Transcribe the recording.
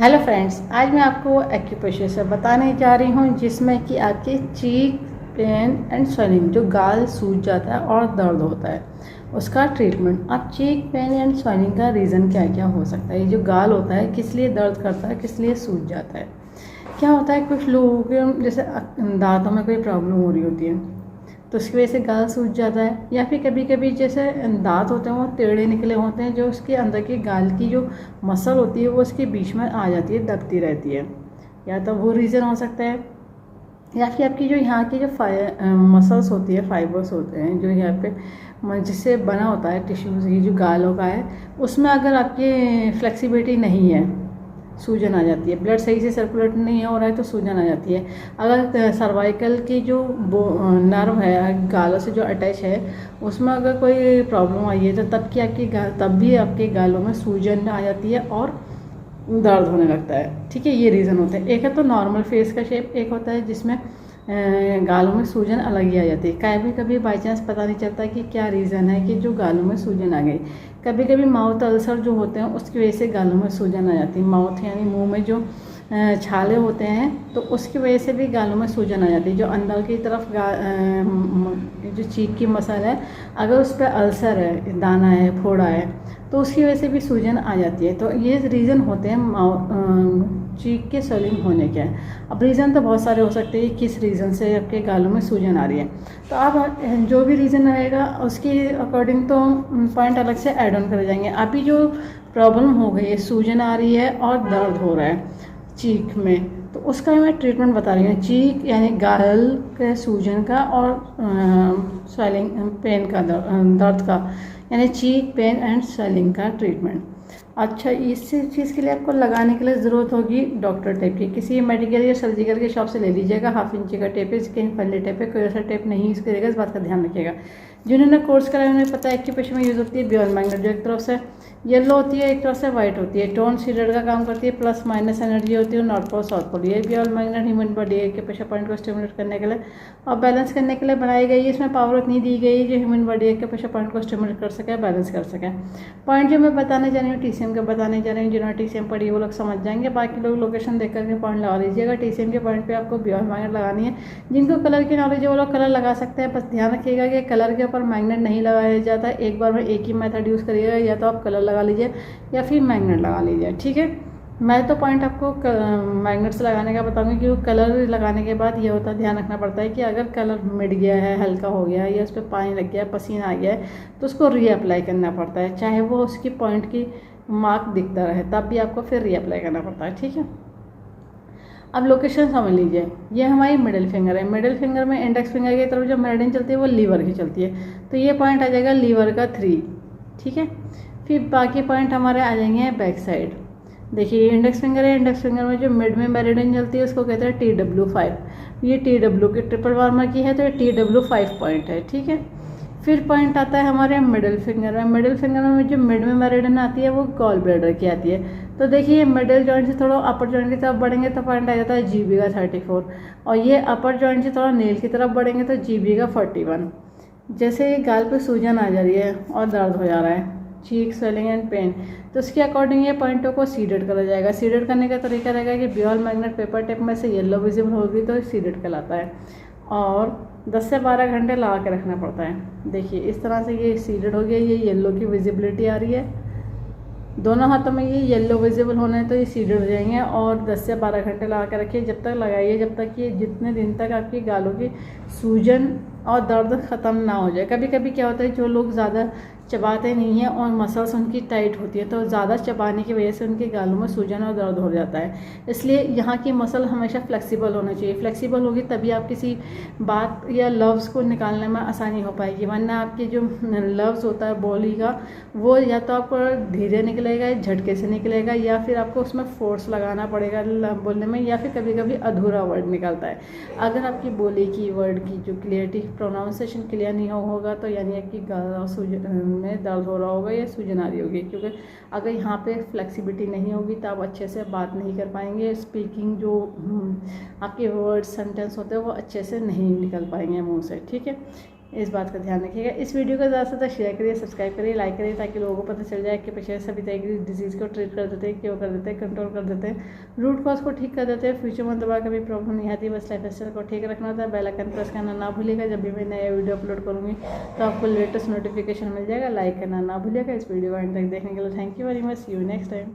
Hello friends, आज मैं आपको एक्यूप्रेशर से बताने जा रही हूँ जिसमें कि आपके चीक पेन एंड स्वेलिंग, जो गाल सूज जाता है और दर्द होता है, उसका ट्रीटमेंट। अब चीक पेन एंड स्वेलिंग का रीज़न क्या क्या हो सकता है। ये जो गाल होता है किस लिए दर्द करता है, किस लिए सूज जाता है। क्या होता है, कुछ लोगों के जैसे दांतों में कोई प्रॉब्लम हो रही होती है तो उसकी वजह से गाल सूज जाता है, या फिर कभी कभी जैसे दांत होते हैं वो टेढ़े निकले होते हैं, जो उसके अंदर की गाल की जो मसल होती है वो उसके बीच में आ जाती है, दबती रहती है। या तो वो रीज़न हो सकता है, या फिर आपकी जो यहाँ की जो मसल्स होती है, फाइबर्स होते हैं जो यहाँ पे जिससे बना होता है टिश्यूज़, ये जो गालों का है उसमें अगर आपकी फ्लेक्सिबिलिटी नहीं है, सूजन आ जाती है। ब्लड सही से सर्कुलेट नहीं हो रहा है तो सूजन आ जाती है। अगर सर्वाइकल की जो नर्व है गालों से जो अटैच है उसमें अगर कोई प्रॉब्लम आई है तो तब भी आपके गालों में सूजन आ जाती है और दर्द होने लगता है। ठीक है, ये रीज़न होते हैं। एक है तो नॉर्मल फेस का शेप, एक होता है जिसमें गालों में सूजन अलग ही आ जाती है। कभी कभी बाई चांस पता नहीं चलता कि क्या रीज़न है कि जो गालों में सूजन आ गई। कभी कभी माउथ अल्सर जो होते हैं उसकी वजह से गालों में सूजन आ जाती है। माउथ यानी मुंह में जो छाले होते हैं तो उसकी वजह से भी गालों में सूजन आ जाती है। जो अंदर की तरफ जो चीक की मसल है, अगर उस पर अल्सर है, दाना है, फोड़ा है, तो उसकी वजह से भी सूजन आ जाती है। तो ये रीज़न होते हैं चीक के स्वेलिंग होने के। अब रीज़न तो बहुत सारे हो सकते हैं, किस रीज़न से आपके गालों में सूजन आ रही है। तो आप जो भी रीज़न रहेगा उसके अकॉर्डिंग तो पॉइंट अलग से ऐड ऑन करे जाएंगे। अभी जो प्रॉब्लम हो गई है, सूजन आ रही है और दर्द हो रहा है चीक में, तो उसका मैं ट्रीटमेंट बता रही हूँ। चीक यानी गाल के सूजन का और स्वेलिंग पेन का, दर्द का, यानी चीक पेन एंड स्वेलिंग का ट्रीटमेंट। अच्छा, इस चीज़ के लिए आपको लगाने के लिए ज़रूरत होगी डॉक्टर टेप की। किसी मेडिकल या सर्जिकल के शॉप से ले लीजिएगा। 1/2 इंच का टेप है, कहीं फल्ले टेप है, कोई ऐसा टेप नहीं यूज़ करेगा, इस बात का ध्यान रखिएगा। जिन्होंने कोर्स कराया उन्हें पता है एक्यूप्रेशर में यूज़ होती है बियॉल मैग्नेट, जो एक तरफ से येलो होती है, एक तरफ से वाइट होती है। टोन सीडेड का काम करती है, प्लस माइनस एनर्जी होती है, नॉर्थ पोल साउथ पोल। ये बियॉल magnet human body acupressure point को स्टिमुलेट करने के लिए और बैलेंस करने के लिए बनाई गई है। इसमें पावर उतनी दी गई है जो ह्यूमन बॉडी एक्यूप्रेशर पॉइंट को स्टिमुलेट कर सके, बैलेंस कर सके। पॉइंट जो मैं बताने जा रही हूँ टीसीएम के बताने जा रही हूँ। जिन्होंने टीसीएम पढ़ी वो लोग समझ जाएंगे, बाकी लोग लोकेशन देख करके पॉइंट लगा लीजिएगा। टीसीएम के पॉइंट पे आपको बियॉल मैग्नेट लगानी है। जिनको कलर की नॉलेज है वो लोग कलर लगा सकते हैं, बस ध्यान रखिएगा कि कलर के ऊपर मैग्नेट नहीं लगाया जाता है। एक बार में एक ही मेथड यूज़ करिएगा, या तो आप कलर लगा लीजिए या फिर मैग्नेट लगा लीजिए। ठीक है, मैं तो पॉइंट आपको मैग्नेट से लगाने का बताऊंगी, क्योंकि कलर लगाने के बाद ये होता है, ध्यान रखना पड़ता है कि अगर कलर मिट गया है, हल्का हो गया है, या उस पर पानी लग गया है, पसीना आ गया है, तो उसको रीअप्लाई करना पड़ता है। चाहे वो उसकी पॉइंट की मार्क दिखता रहे तब भी आपको फिर रीअप्लाई करना पड़ता है। ठीक है, अब लोकेशन समझ लीजिए। ये हमारी मिडिल फिंगर है। मिडिल फिंगर में इंडेक्स फिंगर की तरफ जो मेरिडियन चलती है वो लीवर की चलती है, तो ये पॉइंट आ जाएगा लीवर का 3। ठीक है, फिर बाकी पॉइंट हमारे आ जाएंगे बैक साइड। देखिए, इंडेक्स फिंगर है, इंडेक्स फिंगर में जो मिड में मेरिडियन चलती है उसको कहते हैं TW5। ये TW की ट्रिपल वार्मर की है, तो ये TW5 पॉइंट है। ठीक है, फिर पॉइंट आता है हमारे मिडिल फिंगर में। मिडिल फिंगर में जो मिड में मेरिडियन आती है वो गॉल ब्लैडर की आती है। तो देखिए, मिडिल जॉइंट से थोड़ा अपर जॉइंट की तरफ बढ़ेंगे तो पॉइंट आ जाता है GB का 34, और ये अपर जॉइंट से थोड़ा नेल की तरफ बढ़ेंगे तो GB का 41। जैसे ये गाल पे सूजन आ जा रही है और दर्द हो जा रहा है, चीक स्वेलिंग एंड पेन, तो उसके अकॉर्डिंग ये पॉइंटों को सीडेड करा जाएगा। सीडेड करने का तरीका रहेगा कि बियॉल मैग्नेट पेपर टेप में से येलो विजिबल होगी तो सीडेड कहलाता है, और 10 से 12 घंटे लगा के रखना पड़ता है। देखिए, इस तरह से ये सीडेड हो गया, ये येलो की विजिबिलिटी आ रही है, दोनों हाथों में ये येलो विजिबल होना है तो ये सीडेड हो जाएंगे। और 10 से 12 घंटे लगा के रखिए, जब तक लगाइए जब तक ये जितने दिन तक आपकी गालों की सूजन और दर्द ख़त्म ना हो जाए। कभी कभी क्या होता है, जो लोग ज़्यादा चबाते नहीं हैं और मसल्स उनकी टाइट होती है, तो ज़्यादा चबाने की वजह से उनके गालों में सूजन और दर्द हो जाता है। इसलिए यहाँ की मसल हमेशा फ्लेक्सिबल होना चाहिए। फ्लेक्सिबल होगी तभी आप किसी बात या लफ्ज़ को निकालने में आसानी हो पाएगी, वरना आपके जो लफ्ज़ होता है बोली का, वो या तो आपको धीरे निकलेगा, झटके से निकलेगा, या फिर आपको उसमें फोर्स लगाना पड़ेगा बोलने में, या फिर कभी कभी अधूरा वर्ड निकलता है। अगर आपकी बोली की वर्ड की जो क्लियरिटी, प्रोनाउंसिएशन क्लियर नहीं होगा तो यानी आपकी गाल सूजन में दर्द हो रहा होगा या सूजन आ रही होगी, क्योंकि अगर यहाँ पे फ्लेक्सिबिलिटी नहीं होगी तो आप अच्छे से बात नहीं कर पाएंगे। स्पीकिंग जो आपके वर्ड सेंटेंस होते हैं वो अच्छे से नहीं निकल पाएंगे मुंह से। ठीक है, इस बात का ध्यान रखिएगा। इस वीडियो को ज़्यादा से ज़्यादा शेयर करिए, सब्सक्राइब करिए, लाइक करिए, ताकि लोगों को पता चल जाए कि एक्यूप्रेशर सभी तरह की डिजीज़ को ट्रीट कर देते हैं, क्योर कर देते हैं, कंट्रोल कर देते हैं, रूट कॉज को ठीक कर देते हैं। फ्यूचर में दोबारा कभी प्रॉब्लम नहीं आती। बस लाइफस्टाइल को ठीक रखना था। बेल आइकन प्रेस करना ना भूलिएगा। जब भी मैं नया वीडियो अपलोड करूँगी तो आपको लेटेस्ट नोटिफिकेशन मिल जाएगा। लाइक करना ना भूलिएगा। इस वीडियो को एंड तक देखने के लिए thank you very much. See you next time.